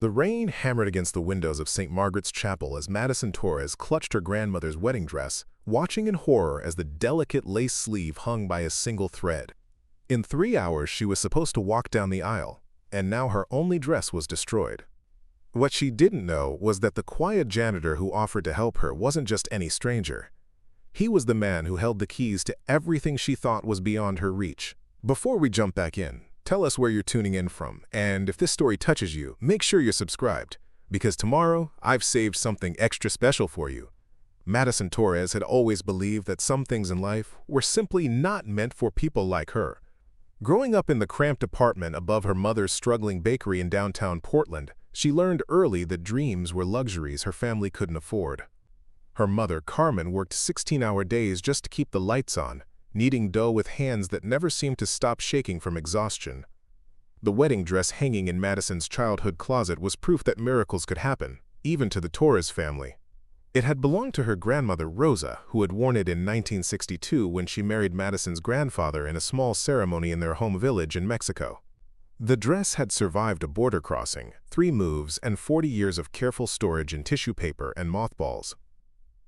The rain hammered against the windows of St. Margaret's Chapel as Madison Torres clutched her grandmother's wedding dress, watching in horror as the delicate lace sleeve hung by a single thread. In 3 hours she was supposed to walk down the aisle, and now her only dress was destroyed. What she didn't know was that the quiet janitor who offered to help her wasn't just any stranger. He was the man who held the keys to everything she thought was beyond her reach. Before we jump back in, tell us where you're tuning in from, and if this story touches you, make sure you're subscribed, because tomorrow I've saved something extra special for you. Madison Torres had always believed that some things in life were simply not meant for people like her. Growing up in the cramped apartment above her mother's struggling bakery in downtown Portland, she learned early that dreams were luxuries her family couldn't afford. Her mother, Carmen, worked 16-hour days just to keep the lights on, kneading dough with hands that never seemed to stop shaking from exhaustion. The wedding dress hanging in Madison's childhood closet was proof that miracles could happen, even to the Torres family. It had belonged to her grandmother, Rosa, who had worn it in 1962 when she married Madison's grandfather in a small ceremony in their home village in Mexico. The dress had survived a border crossing, 3 moves, and 40 years of careful storage in tissue paper and mothballs.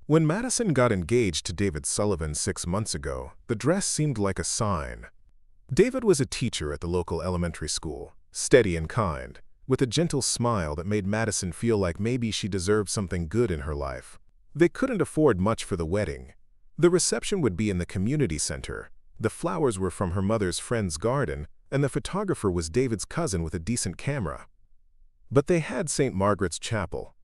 When Madison got engaged to David Sullivan 6 months ago, the dress seemed like a sign. David was a teacher at the local elementary school, steady and kind, with a gentle smile that made Madison feel like maybe she deserved something good in her life. They couldn't afford much for the wedding. The reception would be in the community center. The flowers were from her mother's friend's garden, and the photographer was David's cousin with a decent camera. But they had St. Margaret's Chapel.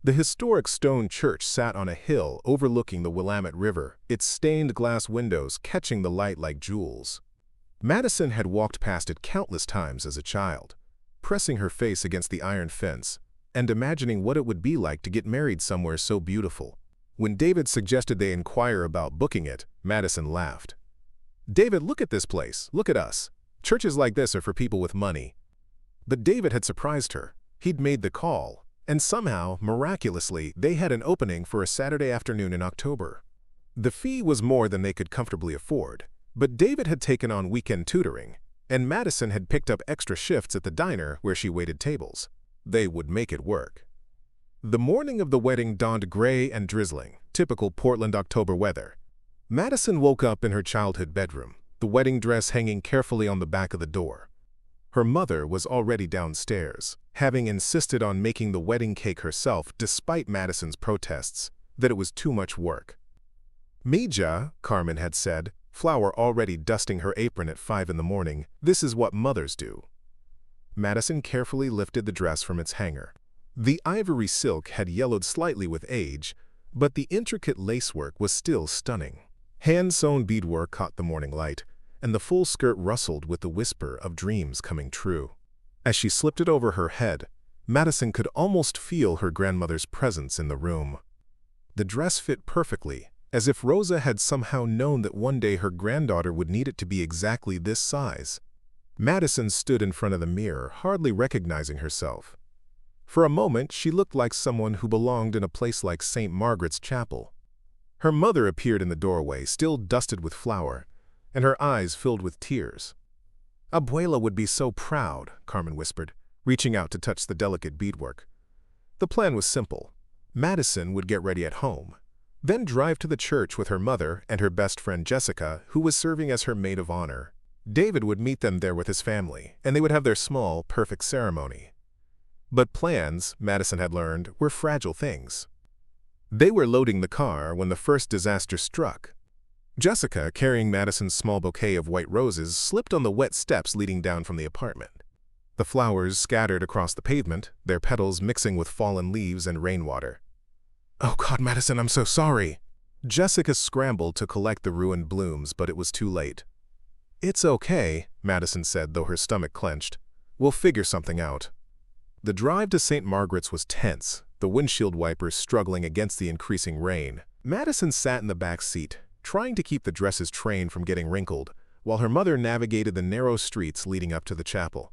The historic stone church sat on a hill overlooking the Willamette River, its stained glass windows catching the light like jewels. Madison had walked past it countless times as a child, pressing her face against the iron fence and imagining what it would be like to get married somewhere so beautiful. When David suggested they inquire about booking it, Madison laughed. "David, look at this place. Look at us. Churches like this are for people with money." But David had surprised her. He'd made the call, and somehow, miraculously, they had an opening for a Saturday afternoon in October. The fee was more than they could comfortably afford, but David had taken on weekend tutoring, and Madison had picked up extra shifts at the diner where she waited tables. They would make it work. The morning of the wedding dawned gray and drizzling, typical Portland October weather. Madison woke up in her childhood bedroom, the wedding dress hanging carefully on the back of the door. Her mother was already downstairs, having insisted on making the wedding cake herself despite Madison's protests that it was too much work. "Mija," Carmen had said, flour already dusting her apron at 5 in the morning, "this is what mothers do." Madison carefully lifted the dress from its hanger. The ivory silk had yellowed slightly with age, but the intricate lacework was still stunning. Hand-sewn beadwork caught the morning light, and the full skirt rustled with the whisper of dreams coming true. As she slipped it over her head, Madison could almost feel her grandmother's presence in the room. The dress fit perfectly, as if Rosa had somehow known that one day her granddaughter would need it to be exactly this size. Madison stood in front of the mirror, hardly recognizing herself. For a moment, she looked like someone who belonged in a place like St. Margaret's Chapel. Her mother appeared in the doorway, still dusted with flour, and her eyes filled with tears. "Abuela would be so proud," Carmen whispered, reaching out to touch the delicate beadwork. The plan was simple. Madison would get ready at home, then drive to the church with her mother and her best friend Jessica, who was serving as her maid of honor. David would meet them there with his family, and they would have their small, perfect ceremony. But plans, Madison had learned, were fragile things. They were loading the car when the first disaster struck. Jessica, carrying Madison's small bouquet of white roses, slipped on the wet steps leading down from the apartment. The flowers scattered across the pavement, their petals mixing with fallen leaves and rainwater. "Oh God, Madison, I'm so sorry." Jessica scrambled to collect the ruined blooms, but it was too late. "It's okay," Madison said, though her stomach clenched. "We'll figure something out." The drive to St. Margaret's was tense, the windshield wipers struggling against the increasing rain. Madison sat in the back seat, trying to keep the dress's train from getting wrinkled, while her mother navigated the narrow streets leading up to the chapel.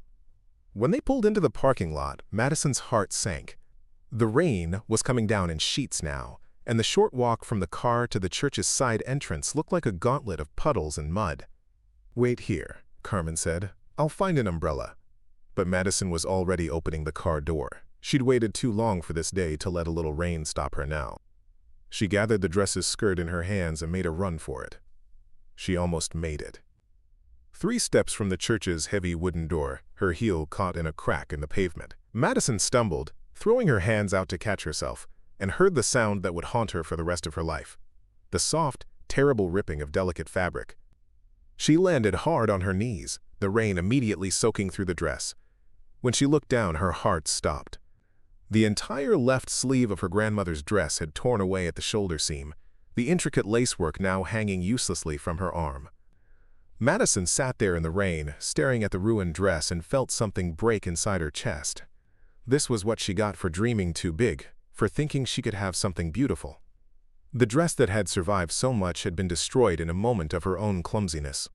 When they pulled into the parking lot, Madison's heart sank. The rain was coming down in sheets now, and the short walk from the car to the church's side entrance looked like a gauntlet of puddles and mud. "Wait here," Carmen said. "I'll find an umbrella." But Madison was already opening the car door. She'd waited too long for this day to let a little rain stop her now. She gathered the dress's skirt in her hands and made a run for it. She almost made it. 3 steps from the church's heavy wooden door, her heel caught in a crack in the pavement. Madison stumbled, throwing her hands out to catch herself, and heard the sound that would haunt her for the rest of her life. The soft, terrible ripping of delicate fabric. She landed hard on her knees, the rain immediately soaking through the dress. When she looked down, her heart stopped. The entire left sleeve of her grandmother's dress had torn away at the shoulder seam, the intricate lacework now hanging uselessly from her arm. Madison sat there in the rain, staring at the ruined dress, and felt something break inside her chest. This was what she got for dreaming too big, for thinking she could have something beautiful. The dress that had survived so much had been destroyed in a moment of her own clumsiness.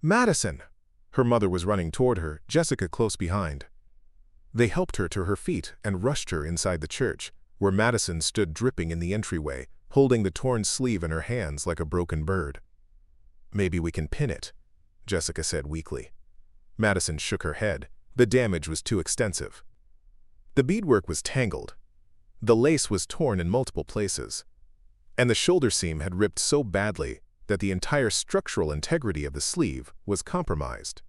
"Madison!" Her mother was running toward her, Jessica close behind. They helped her to her feet and rushed her inside the church, where Madison stood dripping in the entryway, holding the torn sleeve in her hands like a broken bird. "Maybe we can pin it," Jessica said weakly. Madison shook her head. The damage was too extensive. The beadwork was tangled. The lace was torn in multiple places, and the shoulder seam had ripped so badly that the entire structural integrity of the sleeve was compromised.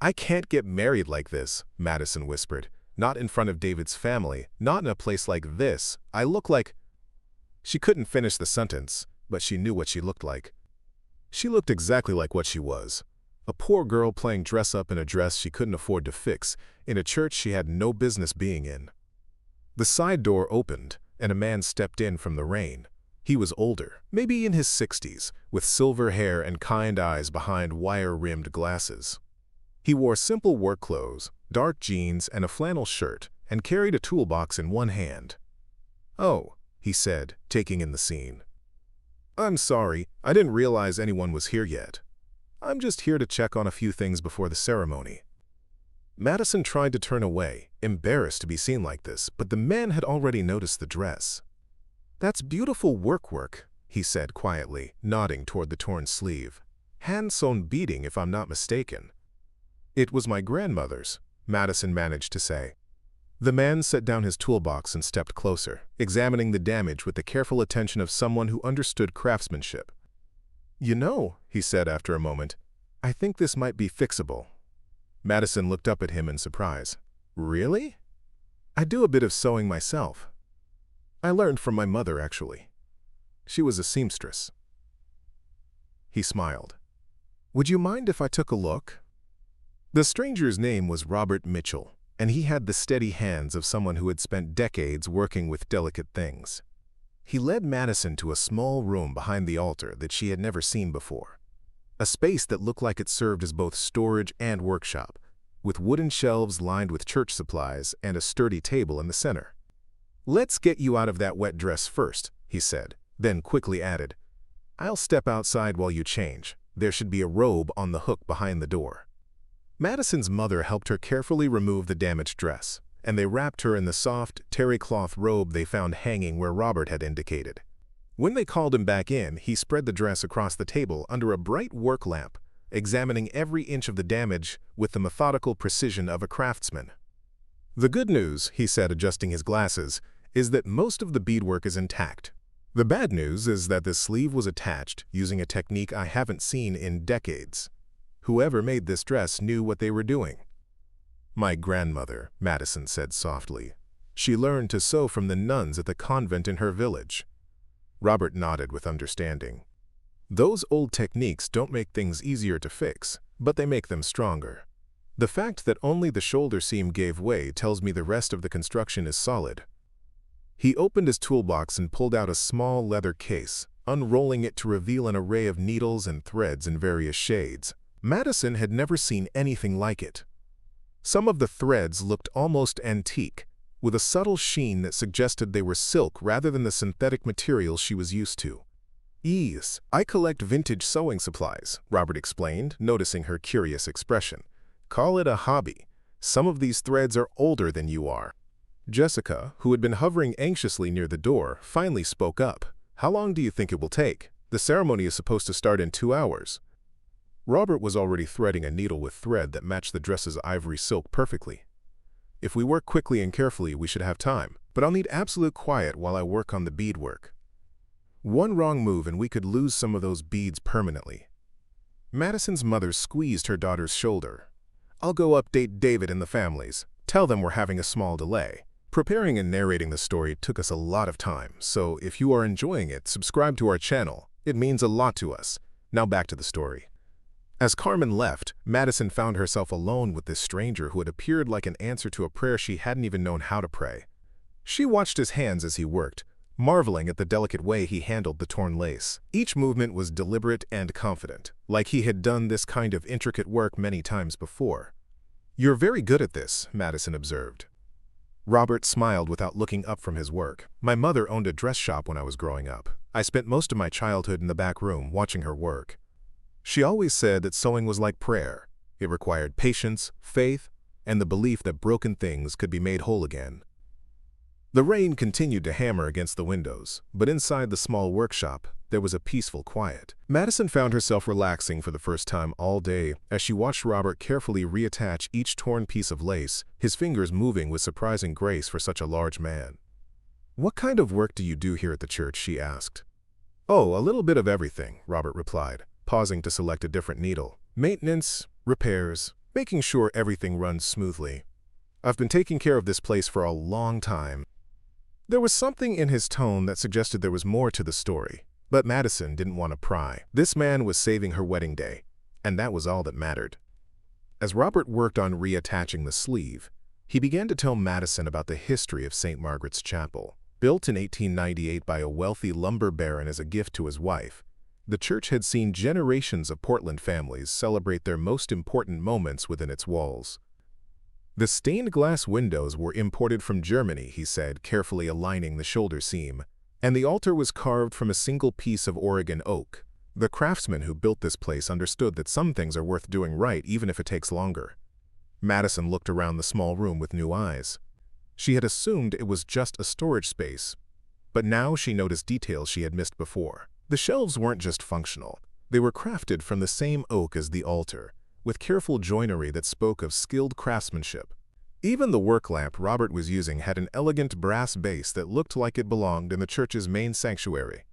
"I can't get married like this," Madison whispered. "Not in front of David's family, not in a place like this. I look like—" She couldn't finish the sentence, but she knew what she looked like. She looked exactly like what she was. A poor girl playing dress-up in a dress she couldn't afford to fix, in a church she had no business being in. The side door opened, and a man stepped in from the rain. He was older, maybe in his 60s, with silver hair and kind eyes behind wire-rimmed glasses. He wore simple work clothes, dark jeans, and a flannel shirt, and carried a toolbox in one hand. "Oh," he said, taking in the scene. "I'm sorry, I didn't realize anyone was here yet. I'm just here to check on a few things before the ceremony." Madison tried to turn away, embarrassed to be seen like this, but the man had already noticed the dress. "That's beautiful work," he said quietly, nodding toward the torn sleeve. "Hand-sewn beading, if I'm not mistaken." "It was my grandmother's," Madison managed to say. The man set down his toolbox and stepped closer, examining the damage with the careful attention of someone who understood craftsmanship. "You know," he said after a moment, "I think this might be fixable." Madison looked up at him in surprise. "Really?" "I do a bit of sewing myself. I learned from my mother, actually. She was a seamstress." He smiled. "Would you mind if I took a look?" The stranger's name was Robert Mitchell, and he had the steady hands of someone who had spent decades working with delicate things. He led Madison to a small room behind the altar that she had never seen before. A space that looked like it served as both storage and workshop, with wooden shelves lined with church supplies and a sturdy table in the center. "Let's get you out of that wet dress first," he said, then quickly added, "I'll step outside while you change. There should be a robe on the hook behind the door." Madison's mother helped her carefully remove the damaged dress, and they wrapped her in the soft, terry cloth robe they found hanging where Robert had indicated. When they called him back in, he spread the dress across the table under a bright work lamp, examining every inch of the damage with the methodical precision of a craftsman. "The good news," he said, adjusting his glasses, "is that most of the beadwork is intact. The bad news is that the sleeve was attached using a technique I haven't seen in decades. Whoever made this dress knew what they were doing." "My grandmother," Madison said softly. "She learned to sew from the nuns at the convent in her village." Robert nodded with understanding. "Those old techniques don't make things easier to fix, but they make them stronger. The fact that only the shoulder seam gave way tells me the rest of the construction is solid." He opened his toolbox and pulled out a small leather case, unrolling it to reveal an array of needles and threads in various shades. Madison had never seen anything like it. Some of the threads looked almost antique, with a subtle sheen that suggested they were silk rather than the synthetic materials she was used to. "Yes, I collect vintage sewing supplies," Robert explained, noticing her curious expression. "Call it a hobby. Some of these threads are older than you are." Jessica, who had been hovering anxiously near the door, finally spoke up. "How long do you think it will take? The ceremony is supposed to start in 2 hours." Robert was already threading a needle with thread that matched the dress's ivory silk perfectly. If we work quickly and carefully, we should have time, but I'll need absolute quiet while I work on the beadwork. One wrong move and we could lose some of those beads permanently. Madison's mother squeezed her daughter's shoulder. I'll go update David and the families. Tell them we're having a small delay. Preparing and narrating the story took us a lot of time, so if you are enjoying it, subscribe to our channel. It means a lot to us. Now back to the story. As Carmen left, Madison found herself alone with this stranger who had appeared like an answer to a prayer she hadn't even known how to pray. She watched his hands as he worked, marveling at the delicate way he handled the torn lace. Each movement was deliberate and confident, like he had done this kind of intricate work many times before. "You're very good at this," Madison observed. Robert smiled without looking up from his work. "My mother owned a dress shop when I was growing up. I spent most of my childhood in the back room watching her work. She always said that sewing was like prayer. It required patience, faith, and the belief that broken things could be made whole again." The rain continued to hammer against the windows, but inside the small workshop, there was a peaceful quiet. Madison found herself relaxing for the first time all day as she watched Robert carefully reattach each torn piece of lace, his fingers moving with surprising grace for such a large man. "What kind of work do you do here at the church?" she asked. "Oh, a little bit of everything," Robert replied, pausing to select a different needle. "Maintenance, repairs, making sure everything runs smoothly. I've been taking care of this place for a long time." There was something in his tone that suggested there was more to the story, but Madison didn't want to pry. This man was saving her wedding day, and that was all that mattered. As Robert worked on reattaching the sleeve, he began to tell Madison about the history of St. Margaret's Chapel. Built in 1898 by a wealthy lumber baron as a gift to his wife, the church had seen generations of Portland families celebrate their most important moments within its walls. The stained glass windows were imported from Germany, he said, carefully aligning the shoulder seam, and the altar was carved from a single piece of Oregon oak. The craftsman who built this place understood that some things are worth doing right even if it takes longer. Madison looked around the small room with new eyes. She had assumed it was just a storage space, but now she noticed details she had missed before. The shelves weren't just functional. They were crafted from the same oak as the altar, with careful joinery that spoke of skilled craftsmanship. Even the work lamp Robert was using had an elegant brass base that looked like it belonged in the church's main sanctuary.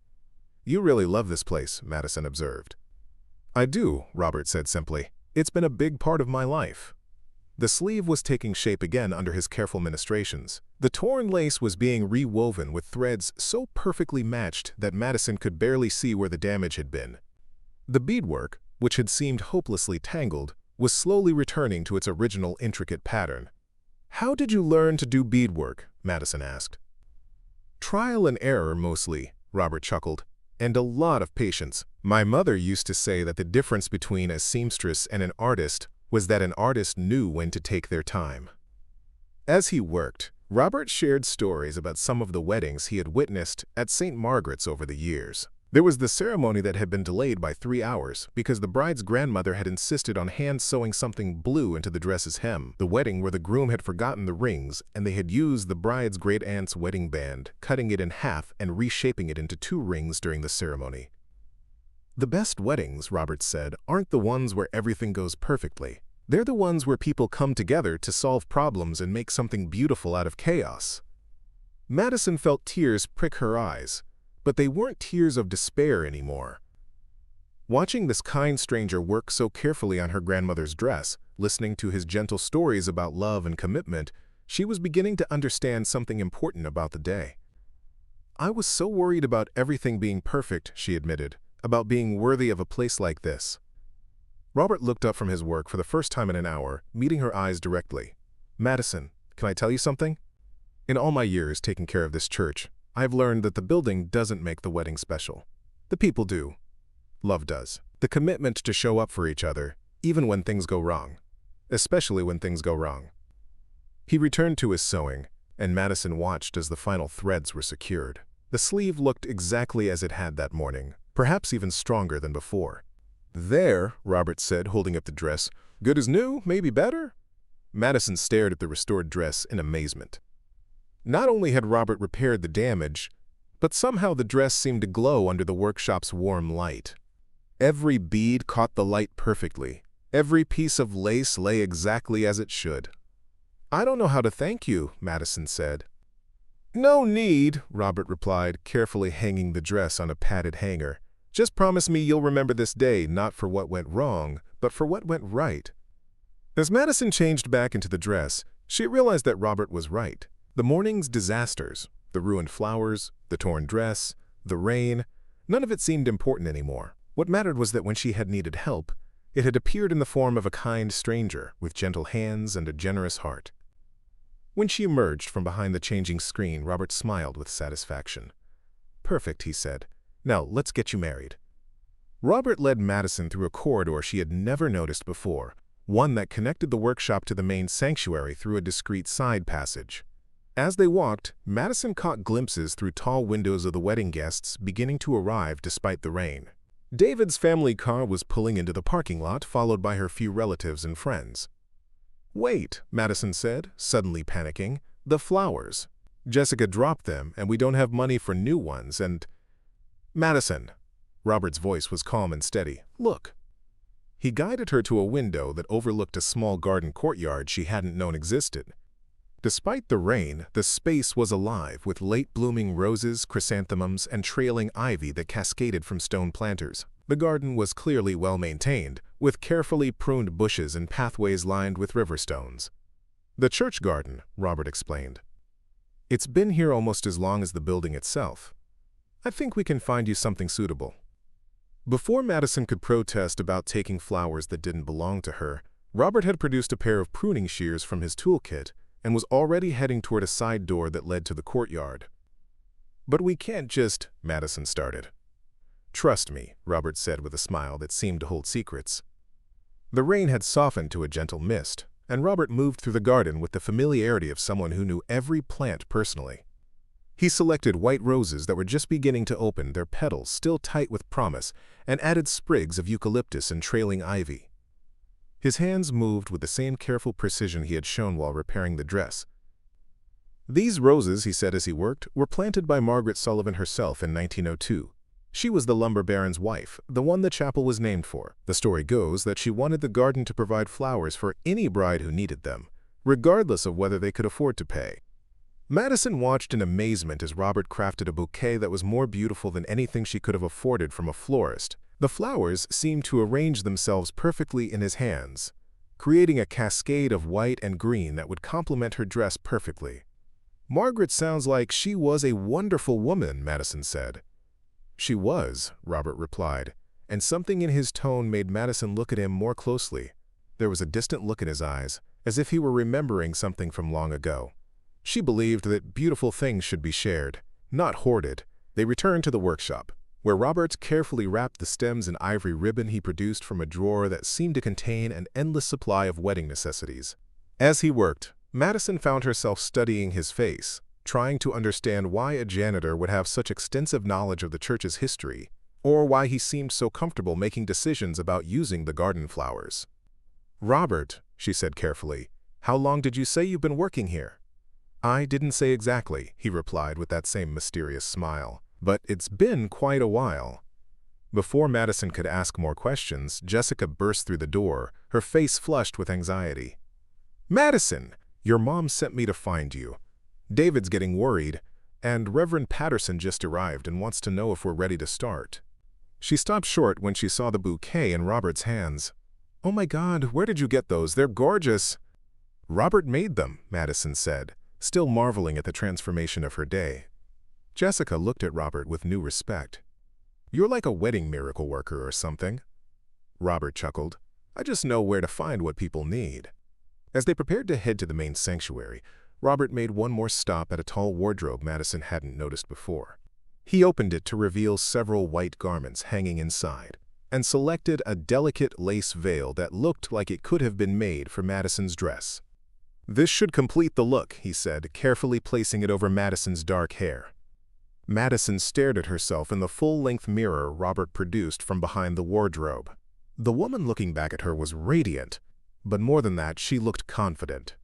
"You really love this place," Madison observed. "I do," Robert said simply. "It's been a big part of my life." The sleeve was taking shape again under his careful ministrations. The torn lace was being rewoven with threads so perfectly matched that Madison could barely see where the damage had been. The beadwork, which had seemed hopelessly tangled, was slowly returning to its original intricate pattern. "How did you learn to do beadwork?" Madison asked. "Trial and error, mostly," Robert chuckled, "and a lot of patience. My mother used to say that the difference between a seamstress and an artist was that an artist knew when to take their time." As he worked, Robert shared stories about some of the weddings he had witnessed at St. Margaret's over the years. There was the ceremony that had been delayed by 3 hours because the bride's grandmother had insisted on hand-sewing something blue into the dress's hem. The wedding where the groom had forgotten the rings and they had used the bride's great-aunt's wedding band, cutting it in half and reshaping it into 2 rings during the ceremony. "The best weddings," Robert said, "aren't the ones where everything goes perfectly. They're the ones where people come together to solve problems and make something beautiful out of chaos." Madison felt tears prick her eyes, but they weren't tears of despair anymore. Watching this kind stranger work so carefully on her grandmother's dress, listening to his gentle stories about love and commitment, she was beginning to understand something important about the day. "I was so worried about everything being perfect," she admitted, "about being worthy of a place like this." Robert looked up from his work for the first time in an hour, meeting her eyes directly. "Madison, can I tell you something? In all my years taking care of this church, I've learned that the building doesn't make the wedding special. The people do. Love does. The commitment to show up for each other, even when things go wrong. Especially when things go wrong." He returned to his sewing, and Madison watched as the final threads were secured. The sleeve looked exactly as it had that morning, perhaps even stronger than before. "There," Robert said, holding up the dress. "Good as new, maybe better?" Madison stared at the restored dress in amazement. Not only had Robert repaired the damage, but somehow the dress seemed to glow under the workshop's warm light. Every bead caught the light perfectly. Every piece of lace lay exactly as it should. "I don't know how to thank you," Madison said. "No need," Robert replied, carefully hanging the dress on a padded hanger. "Just promise me you'll remember this day not for what went wrong, but for what went right." As Madison changed back into the dress, she realized that Robert was right. The morning's disasters, the ruined flowers, the torn dress, the rain, none of it seemed important anymore. What mattered was that when she had needed help, it had appeared in the form of a kind stranger with gentle hands and a generous heart. When she emerged from behind the changing screen, Robert smiled with satisfaction. "Perfect," he said. "Now, let's get you married." Robert led Madison through a corridor she had never noticed before, one that connected the workshop to the main sanctuary through a discreet side passage. As they walked, Madison caught glimpses through tall windows of the wedding guests beginning to arrive despite the rain. David's family car was pulling into the parking lot, followed by her few relatives and friends. "Wait," Madison said, suddenly panicking. "The flowers. Jessica dropped them, and we don't have money for new ones, and—" "Madison." Robert's voice was calm and steady. "Look." He guided her to a window that overlooked a small garden courtyard she hadn't known existed. Despite the rain, the space was alive with late-blooming roses, chrysanthemums, and trailing ivy that cascaded from stone planters. The garden was clearly well-maintained, with carefully pruned bushes and pathways lined with river stones. "The church garden," Robert explained. "It's been here almost as long as the building itself. I think we can find you something suitable." Before Madison could protest about taking flowers that didn't belong to her, Robert had produced a pair of pruning shears from his toolkit and was already heading toward a side door that led to the courtyard. "But we can't just—" Madison started. "Trust me," Robert said with a smile that seemed to hold secrets. The rain had softened to a gentle mist, and Robert moved through the garden with the familiarity of someone who knew every plant personally. He selected white roses that were just beginning to open, their petals still tight with promise, and added sprigs of eucalyptus and trailing ivy. His hands moved with the same careful precision he had shown while repairing the dress. "These roses," he said as he worked, "were planted by Margaret Sullivan herself in 1902. She was the lumber baron's wife, the one the chapel was named for. The story goes that she wanted the garden to provide flowers for any bride who needed them, regardless of whether they could afford to pay." Madison watched in amazement as Robert crafted a bouquet that was more beautiful than anything she could have afforded from a florist. The flowers seemed to arrange themselves perfectly in his hands, creating a cascade of white and green that would complement her dress perfectly. "Margaret sounds like she was a wonderful woman," Madison said. "She was," Robert replied, and something in his tone made Madison look at him more closely. There was a distant look in his eyes, as if he were remembering something from long ago. She believed that beautiful things should be shared, not hoarded. They returned to the workshop, where Robert carefully wrapped the stems in ivory ribbon he produced from a drawer that seemed to contain an endless supply of wedding necessities. As he worked, Madison found herself studying his face, trying to understand why a janitor would have such extensive knowledge of the church's history, or why he seemed so comfortable making decisions about using the garden flowers. "Robert," she said carefully, "how long did you say you've been working here?" "I didn't say exactly," he replied with that same mysterious smile, "but it's been quite a while." Before Madison could ask more questions, Jessica burst through the door, her face flushed with anxiety. "Madison, your mom sent me to find you. David's getting worried, and Reverend Patterson just arrived and wants to know if we're ready to start." She stopped short when she saw the bouquet in Robert's hands. "Oh my God, where did you get those? They're gorgeous." "Robert made them," Madison said, still marveling at the transformation of her day. Jessica looked at Robert with new respect. "You're like a wedding miracle worker or something." Robert chuckled. "I just know where to find what people need." As they prepared to head to the main sanctuary, Robert made one more stop at a tall wardrobe Madison hadn't noticed before. He opened it to reveal several white garments hanging inside, and selected a delicate lace veil that looked like it could have been made for Madison's dress. "This should complete the look," he said, carefully placing it over Madison's dark hair. Madison stared at herself in the full-length mirror Robert produced from behind the wardrobe. The woman looking back at her was radiant, but more than that, she looked confident.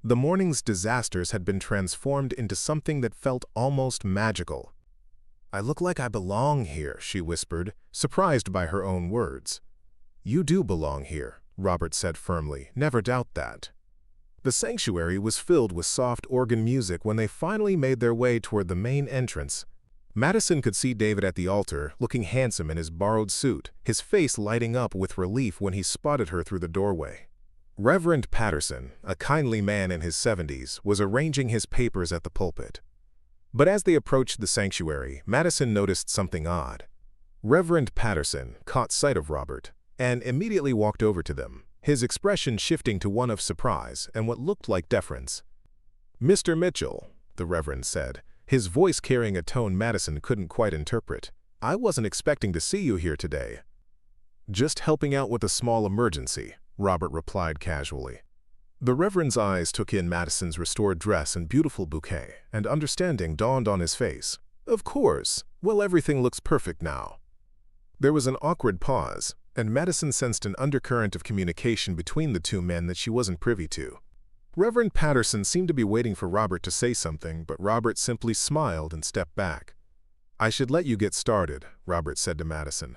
The morning's disasters had been transformed into something that felt almost magical. "I look like I belong here," she whispered, surprised by her own words. "You do belong here," Robert said firmly. "Never doubt that." The sanctuary was filled with soft organ music when they finally made their way toward the main entrance. Madison could see David at the altar, looking handsome in his borrowed suit, his face lighting up with relief when he spotted her through the doorway. Reverend Patterson, a kindly man in his 70s, was arranging his papers at the pulpit. But as they approached the sanctuary, Madison noticed something odd. Reverend Patterson caught sight of Robert and immediately walked over to them, his expression shifting to one of surprise and what looked like deference. "Mr. Mitchell," the Reverend said, his voice carrying a tone Madison couldn't quite interpret. "I wasn't expecting to see you here today." "Just helping out with a small emergency," Robert replied casually. The Reverend's eyes took in Madison's restored dress and beautiful bouquet, and understanding dawned on his face. "Of course. Well, everything looks perfect now." There was an awkward pause, and Madison sensed an undercurrent of communication between the two men that she wasn't privy to. Reverend Patterson seemed to be waiting for Robert to say something, but Robert simply smiled and stepped back. "I should let you get started," Robert said to Madison.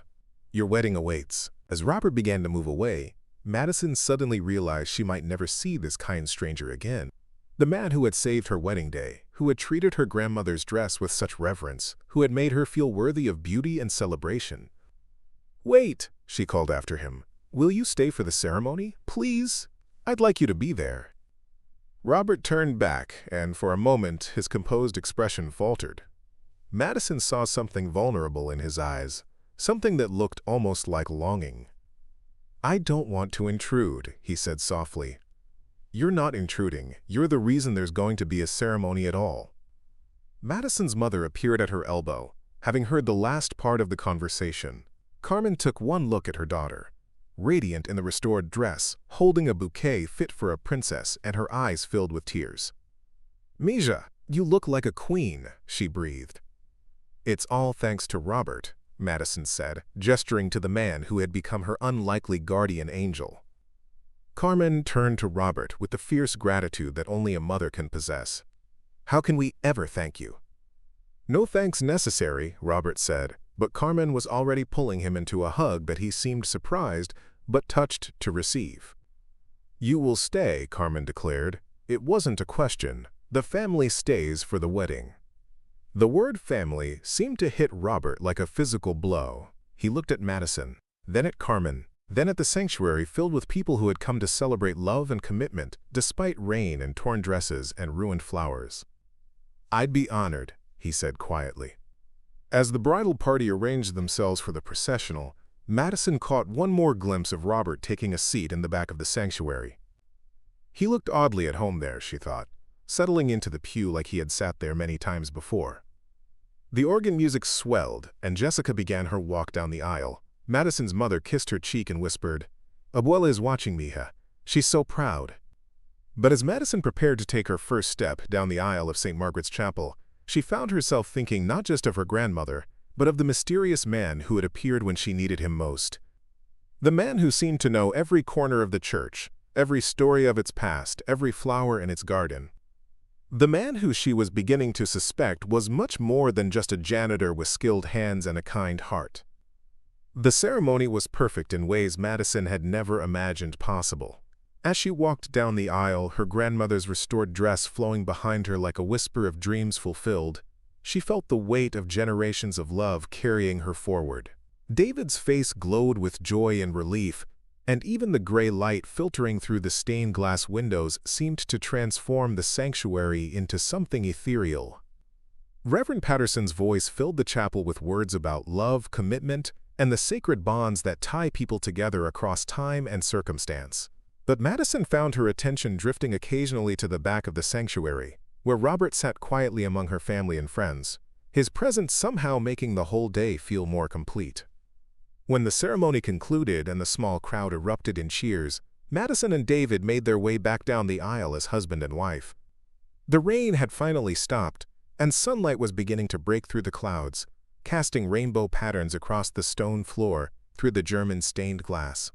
"Your wedding awaits." As Robert began to move away, Madison suddenly realized she might never see this kind stranger again. The man who had saved her wedding day, who had treated her grandmother's dress with such reverence, who had made her feel worthy of beauty and celebration. "Wait," she called after him. "Will you stay for the ceremony, please? I'd like you to be there." Robert turned back, and for a moment his composed expression faltered. Madison saw something vulnerable in his eyes, something that looked almost like longing. "I don't want to intrude," he said softly. "You're not intruding. You're the reason there's going to be a ceremony at all." Madison's mother appeared at her elbow, having heard the last part of the conversation. Carmen took one look at her daughter, radiant in the restored dress, holding a bouquet fit for a princess, and her eyes filled with tears. "Mija, you look like a queen," she breathed. "It's all thanks to Robert," Madison said, gesturing to the man who had become her unlikely guardian angel. Carmen turned to Robert with the fierce gratitude that only a mother can possess. "How can we ever thank you?" "No thanks necessary," Robert said, but Carmen was already pulling him into a hug that he seemed surprised but touched to receive. "You will stay," Carmen declared. "It wasn't a question. The family stays for the wedding." The word family seemed to hit Robert like a physical blow. He looked at Madison, then at Carmen, then at the sanctuary filled with people who had come to celebrate love and commitment despite rain and torn dresses and ruined flowers. "I'd be honored," he said quietly. As the bridal party arranged themselves for the processional, Madison caught one more glimpse of Robert taking a seat in the back of the sanctuary. He looked oddly at home there, she thought, settling into the pew like he had sat there many times before. The organ music swelled, and Jessica began her walk down the aisle. Madison's mother kissed her cheek and whispered, "Abuela is watching, mija. She's so proud." But as Madison prepared to take her first step down the aisle of St. Margaret's Chapel, she found herself thinking not just of her grandmother, but of the mysterious man who had appeared when she needed him most. The man who seemed to know every corner of the church, every story of its past, every flower in its garden. The man who she was beginning to suspect was much more than just a janitor with skilled hands and a kind heart. The ceremony was perfect in ways Madison had never imagined possible. As she walked down the aisle, her grandmother's restored dress flowing behind her like a whisper of dreams fulfilled, she felt the weight of generations of love carrying her forward. David's face glowed with joy and relief, and even the gray light filtering through the stained glass windows seemed to transform the sanctuary into something ethereal. Reverend Patterson's voice filled the chapel with words about love, commitment, and the sacred bonds that tie people together across time and circumstance. But Madison found her attention drifting occasionally to the back of the sanctuary, where Robert sat quietly among her family and friends, his presence somehow making the whole day feel more complete. When the ceremony concluded and the small crowd erupted in cheers, Madison and David made their way back down the aisle as husband and wife. The rain had finally stopped, and sunlight was beginning to break through the clouds, casting rainbow patterns across the stone floor through the German stained glass.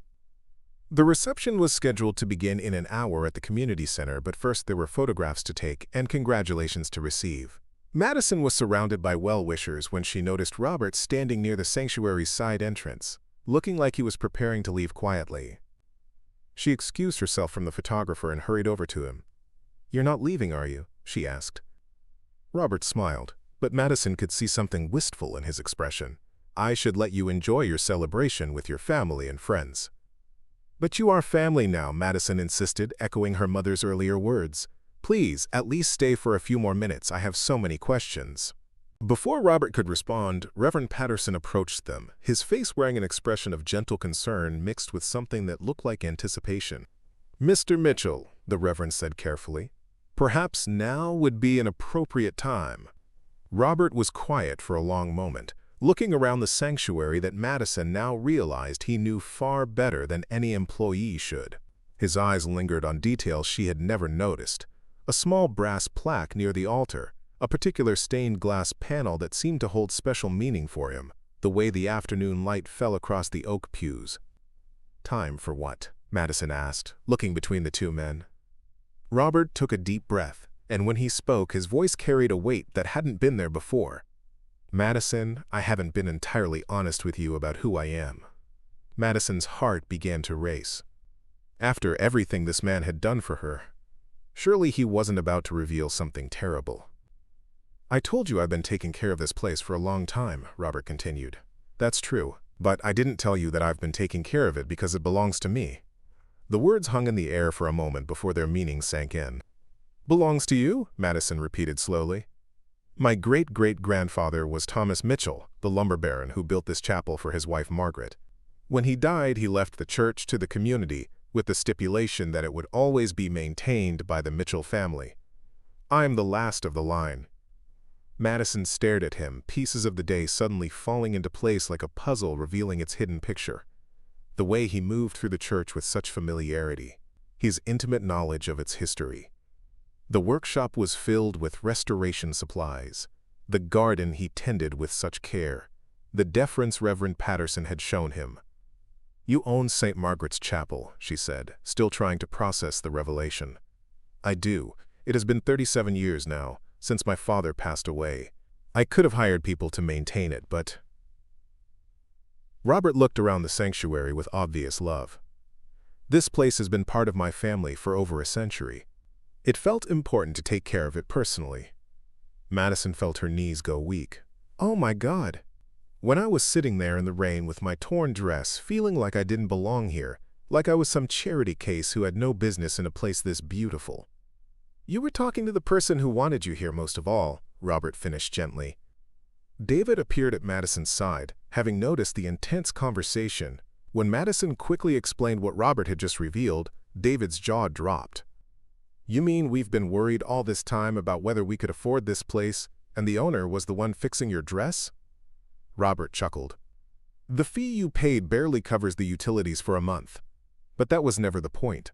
The reception was scheduled to begin in an hour at the community center, but first there were photographs to take and congratulations to receive. Madison was surrounded by well-wishers when she noticed Robert standing near the sanctuary's side entrance, looking like he was preparing to leave quietly. She excused herself from the photographer and hurried over to him. "You're not leaving, are you?" she asked. Robert smiled, but Madison could see something wistful in his expression. "I should let you enjoy your celebration with your family and friends." "But you are family now," Madison insisted, echoing her mother's earlier words. "Please, at least stay for a few more minutes. I have so many questions." Before Robert could respond, Reverend Patterson approached them, his face wearing an expression of gentle concern mixed with something that looked like anticipation. "Mr. Mitchell," the Reverend said carefully, "perhaps now would be an appropriate time." Robert was quiet for a long moment, looking around the sanctuary that Madison now realized he knew far better than any employee should. His eyes lingered on details she had never noticed. A small brass plaque near the altar, a particular stained glass panel that seemed to hold special meaning for him, the way the afternoon light fell across the oak pews. "Time for what?" Madison asked, looking between the two men. Robert took a deep breath, and when he spoke, his voice carried a weight that hadn't been there before. "Madison, I haven't been entirely honest with you about who I am." Madison's heart began to race. After everything this man had done for her, surely he wasn't about to reveal something terrible. "I told you I've been taking care of this place for a long time," Robert continued. "That's true, but I didn't tell you that I've been taking care of it because it belongs to me." The words hung in the air for a moment before their meaning sank in. "Belongs to you?" Madison repeated slowly. "My great-great-grandfather was Thomas Mitchell, the lumber baron who built this chapel for his wife Margaret. When he died, he left the church to the community with the stipulation that it would always be maintained by the Mitchell family. I am the last of the line." Madison stared at him, pieces of the day suddenly falling into place like a puzzle revealing its hidden picture. The way he moved through the church with such familiarity, his intimate knowledge of its history. The workshop was filled with restoration supplies, the garden he tended with such care, the deference Reverend Patterson had shown him. "You own St. Margaret's Chapel," she said, still trying to process the revelation. "I do. It has been 37 years now, since my father passed away. I could have hired people to maintain it, but—" Robert looked around the sanctuary with obvious love. "This place has been part of my family for over a century. It felt important to take care of it personally." Madison felt her knees go weak. "Oh my God! When I was sitting there in the rain with my torn dress, feeling like I didn't belong here, like I was some charity case who had no business in a place this beautiful." "You were talking to the person who wanted you here most of all," Robert finished gently. David appeared at Madison's side, having noticed the intense conversation. When Madison quickly explained what Robert had just revealed, David's jaw dropped. "You mean we've been worried all this time about whether we could afford this place, and the owner was the one fixing your dress?" Robert chuckled. "The fee you paid barely covers the utilities for a month. But that was never the point.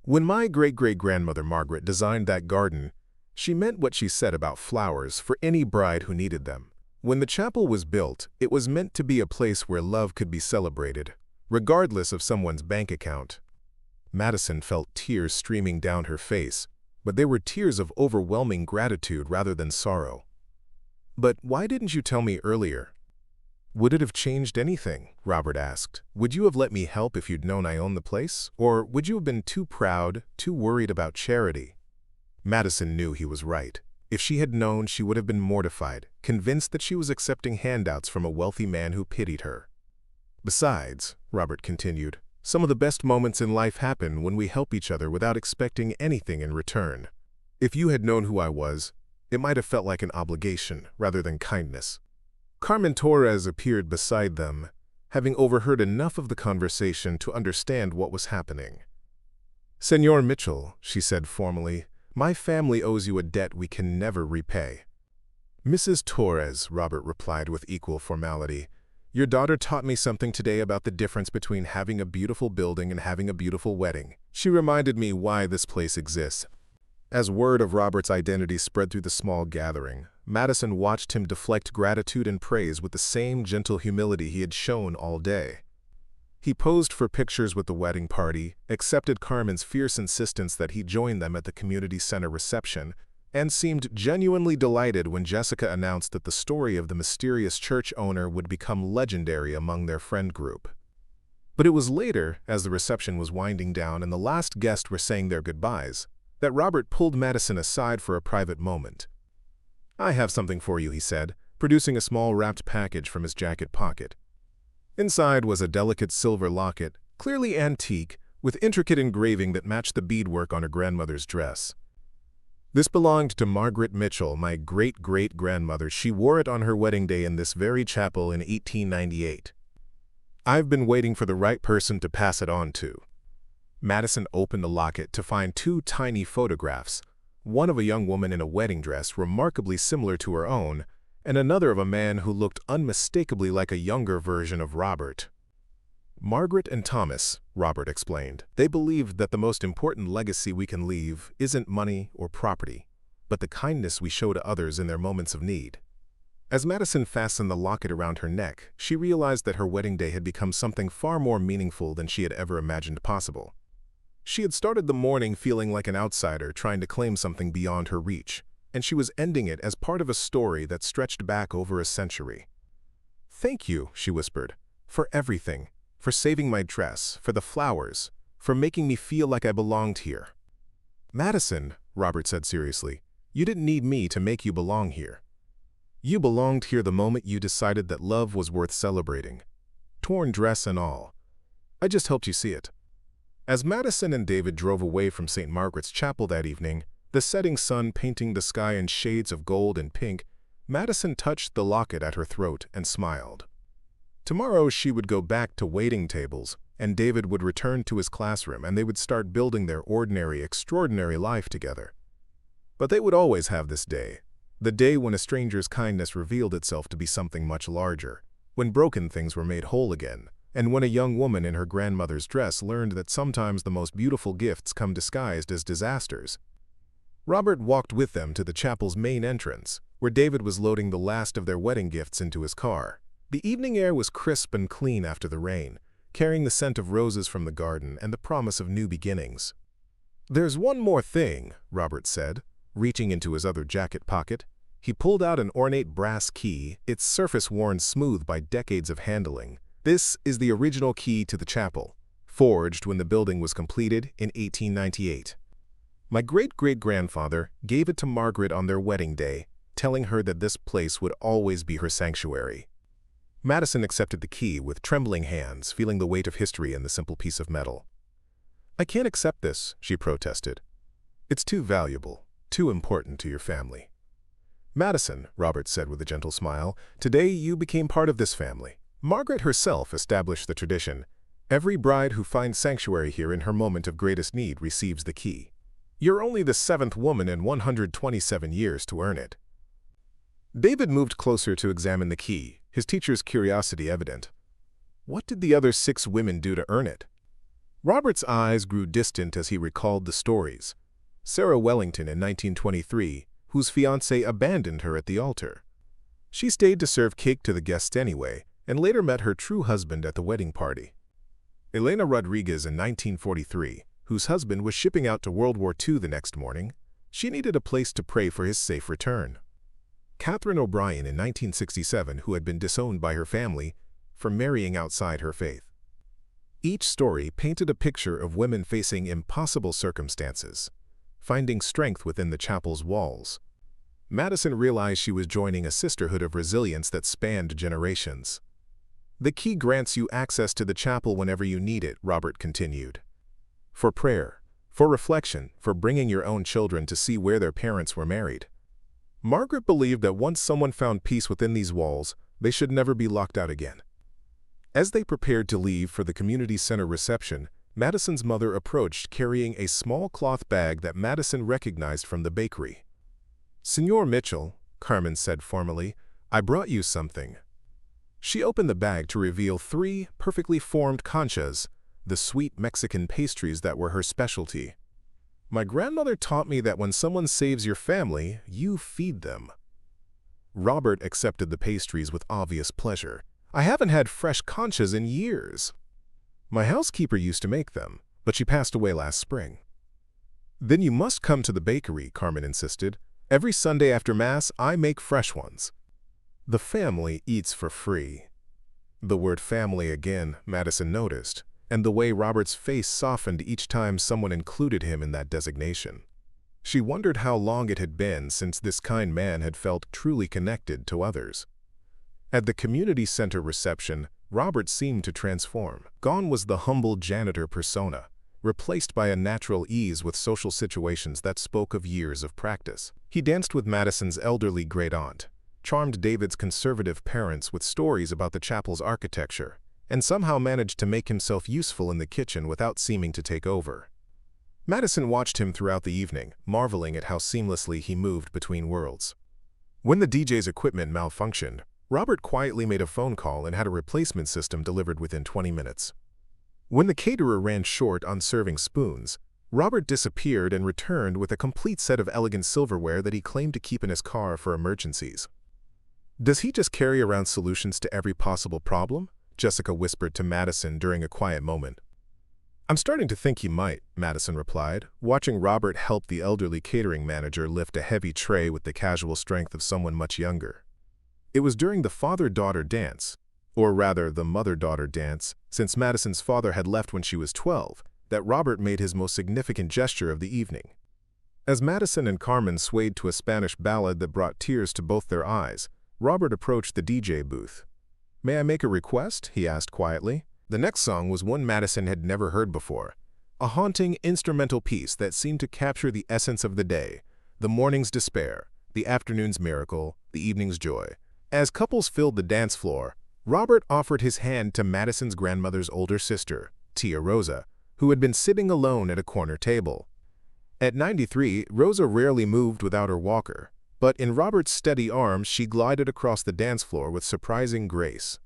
When my great-great-grandmother Margaret designed that garden, she meant what she said about flowers for any bride who needed them. When the chapel was built, it was meant to be a place where love could be celebrated, regardless of someone's bank account." Madison felt tears streaming down her face, but they were tears of overwhelming gratitude rather than sorrow. "But why didn't you tell me earlier?" "Would it have changed anything?" Robert asked. "Would you have let me help if you'd known I owned the place? Or would you have been too proud, too worried about charity?" Madison knew he was right. If she had known, she would have been mortified, convinced that she was accepting handouts from a wealthy man who pitied her. "Besides," Robert continued, "some of the best moments in life happen when we help each other without expecting anything in return. If you had known who I was, it might have felt like an obligation rather than kindness." Carmen Torres appeared beside them, having overheard enough of the conversation to understand what was happening. "Senor Mitchell," she said formally, "my family owes you a debt we can never repay." "Mrs. Torres," Robert replied with equal formality, "your daughter taught me something today about the difference between having a beautiful building and having a beautiful wedding. She reminded me why this place exists." As word of Robert's identity spread through the small gathering, Madison watched him deflect gratitude and praise with the same gentle humility he had shown all day. He posed for pictures with the wedding party, accepted Carmen's fierce insistence that he join them at the community center reception, and seemed genuinely delighted when Jessica announced that the story of the mysterious church owner would become legendary among their friend group. But it was later, as the reception was winding down and the last guests were saying their goodbyes, that Robert pulled Madison aside for a private moment. "I have something for you," he said, producing a small wrapped package from his jacket pocket. Inside was a delicate silver locket, clearly antique, with intricate engraving that matched the beadwork on her grandmother's dress. "This belonged to Margaret Mitchell, my great-great-grandmother. She wore it on her wedding day in this very chapel in 1898. I've been waiting for the right person to pass it on to." Madison opened the locket to find two tiny photographs, one of a young woman in a wedding dress remarkably similar to her own, and another of a man who looked unmistakably like a younger version of Robert. "Margaret and Thomas," Robert explained. "They believed that the most important legacy we can leave isn't money or property, but the kindness we show to others in their moments of need." As Madison fastened the locket around her neck, she realized that her wedding day had become something far more meaningful than she had ever imagined possible. She had started the morning feeling like an outsider trying to claim something beyond her reach, and she was ending it as part of a story that stretched back over a century. "Thank you," she whispered, "for everything, for saving my dress, for the flowers, for making me feel like I belonged here." "Madison," Robert said seriously, "you didn't need me to make you belong here. You belonged here the moment you decided that love was worth celebrating, torn dress and all. I just helped you see it." As Madison and David drove away from St. Margaret's Chapel that evening, the setting sun painting the sky in shades of gold and pink, Madison touched the locket at her throat and smiled. Tomorrow she would go back to waiting tables, and David would return to his classroom, and they would start building their ordinary, extraordinary life together. But they would always have this day, the day when a stranger's kindness revealed itself to be something much larger, when broken things were made whole again, and when a young woman in her grandmother's dress learned that sometimes the most beautiful gifts come disguised as disasters. Robert walked with them to the chapel's main entrance, where David was loading the last of their wedding gifts into his car. The evening air was crisp and clean after the rain, carrying the scent of roses from the garden and the promise of new beginnings. "There's one more thing," Robert said, reaching into his other jacket pocket. He pulled out an ornate brass key, its surface worn smooth by decades of handling. "This is the original key to the chapel, forged when the building was completed in 1898. My great-great-grandfather gave it to Margaret on their wedding day, telling her that this place would always be her sanctuary." Madison accepted the key with trembling hands, feeling the weight of history in the simple piece of metal. "I can't accept this," she protested. "It's too valuable, too important to your family." "Madison," Robert said with a gentle smile, "today you became part of this family." Margaret herself established the tradition. Every bride who finds sanctuary here in her moment of greatest need receives the key. You're only the 7th woman in 127 years to earn it. David moved closer to examine the key, his teacher's curiosity evident. What did the other 6 women do to earn it? Robert's eyes grew distant as he recalled the stories. Sarah Wellington in 1923, whose fiancé abandoned her at the altar. She stayed to serve cake to the guests anyway, and later met her true husband at the wedding party. Elena Rodriguez in 1943, whose husband was shipping out to World War II the next morning. She needed a place to pray for his safe return. Catherine O'Brien in 1967, who had been disowned by her family for marrying outside her faith. Each story painted a picture of women facing impossible circumstances, finding strength within the chapel's walls. Madison realized she was joining a sisterhood of resilience that spanned generations. "The key grants you access to the chapel whenever you need it," Robert continued. "For prayer, for reflection, for bringing your own children to see where their parents were married." Margaret believed that once someone found peace within these walls, they should never be locked out again. As they prepared to leave for the community center reception, Madison's mother approached carrying a small cloth bag that Madison recognized from the bakery. "Señor Mitchell," Carmen said formally, "I brought you something." She opened the bag to reveal 3 perfectly formed conchas, the sweet Mexican pastries that were her specialty. "My grandmother taught me that when someone saves your family, you feed them." Robert accepted the pastries with obvious pleasure. "I haven't had fresh conchas in years. My housekeeper used to make them, but she passed away last spring." "Then you must come to the bakery," Carmen insisted. "Every Sunday after Mass, I make fresh ones. The family eats for free." The word family again, Madison noticed, and the way Robert's face softened each time someone included him in that designation. She wondered how long it had been since this kind man had felt truly connected to others. At the community center reception, Robert seemed to transform. Gone was the humble janitor persona, replaced by a natural ease with social situations that spoke of years of practice. He danced with Madison's elderly great-aunt, charmed David's conservative parents with stories about the chapel's architecture, and somehow managed to make himself useful in the kitchen without seeming to take over. Madison watched him throughout the evening, marveling at how seamlessly he moved between worlds. When the DJ's equipment malfunctioned, Robert quietly made a phone call and had a replacement system delivered within 20 minutes. When the caterer ran short on serving spoons, Robert disappeared and returned with a complete set of elegant silverware that he claimed to keep in his car for emergencies. "Does he just carry around solutions to every possible problem?" Jessica whispered to Madison during a quiet moment. "I'm starting to think he might," Madison replied, watching Robert help the elderly catering manager lift a heavy tray with the casual strength of someone much younger. It was during the father-daughter dance, or rather the mother-daughter dance, since Madison's father had left when she was 12, that Robert made his most significant gesture of the evening. As Madison and Carmen swayed to a Spanish ballad that brought tears to both their eyes, Robert approached the DJ booth. "May I make a request?" he asked quietly. The next song was one Madison had never heard before, a haunting instrumental piece that seemed to capture the essence of the day, the morning's despair, the afternoon's miracle, the evening's joy. As couples filled the dance floor, Robert offered his hand to Madison's grandmother's older sister, Tia Rosa, who had been sitting alone at a corner table. At 93, Rosa rarely moved without her walker, but in Robert's steady arms she glided across the dance floor with surprising grace.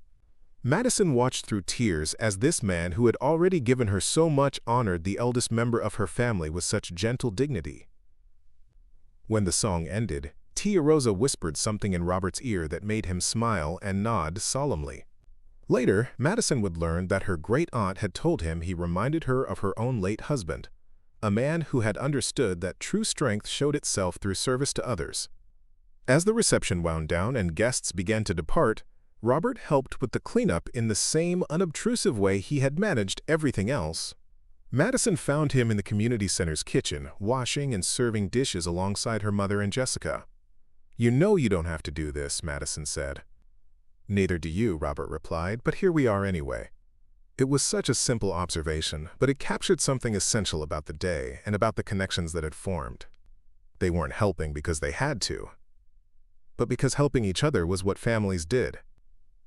Madison watched through tears as this man who had already given her so much honored the eldest member of her family with such gentle dignity. When the song ended, Tia Rosa whispered something in Robert's ear that made him smile and nod solemnly. Later, Madison would learn that her great-aunt had told him he reminded her of her own late husband, a man who had understood that true strength showed itself through service to others. As the reception wound down and guests began to depart, Robert helped with the cleanup in the same unobtrusive way he had managed everything else. Madison found him in the community center's kitchen, washing and serving dishes alongside her mother and Jessica. "You know you don't have to do this," Madison said. "Neither do you," Robert replied, "but here we are anyway." It was such a simple observation, but it captured something essential about the day and about the connections that had formed. They weren't helping because they had to, but because helping each other was what families did.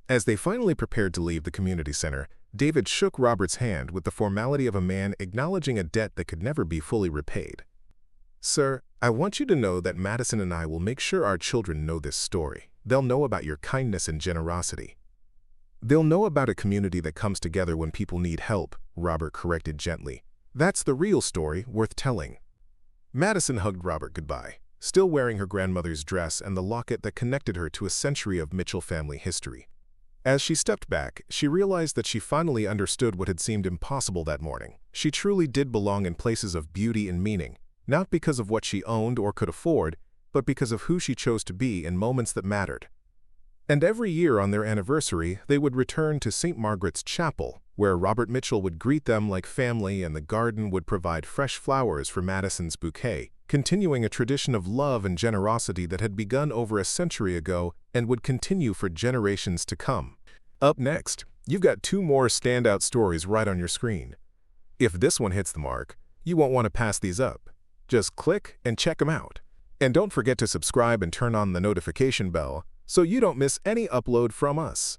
As they finally prepared to leave the community center, David shook Robert's hand with the formality of a man acknowledging a debt that could never be fully repaid. "Sir, I want you to know that Madison and I will make sure our children know this story. They'll know about your kindness and generosity. They'll know about a community that comes together when people need help," Robert corrected gently. "That's the real story worth telling." Madison hugged Robert goodbye, still wearing her grandmother's dress and the locket that connected her to a century of Mitchell family history. As she stepped back, she realized that she finally understood what had seemed impossible that morning. She truly did belong in places of beauty and meaning, not because of what she owned or could afford, but because of who she chose to be in moments that mattered. And every year on their anniversary, they would return to St. Margaret's Chapel, where Robert Mitchell would greet them like family and the garden would provide fresh flowers for Madison's bouquet, continuing a tradition of love and generosity that had begun over a century ago and would continue for generations to come. Up next, you've got two more standout stories right on your screen. If this one hits the mark, you won't want to pass these up. Just click and check them out. And don't forget to subscribe and turn on the notification bell so you don't miss any upload from us.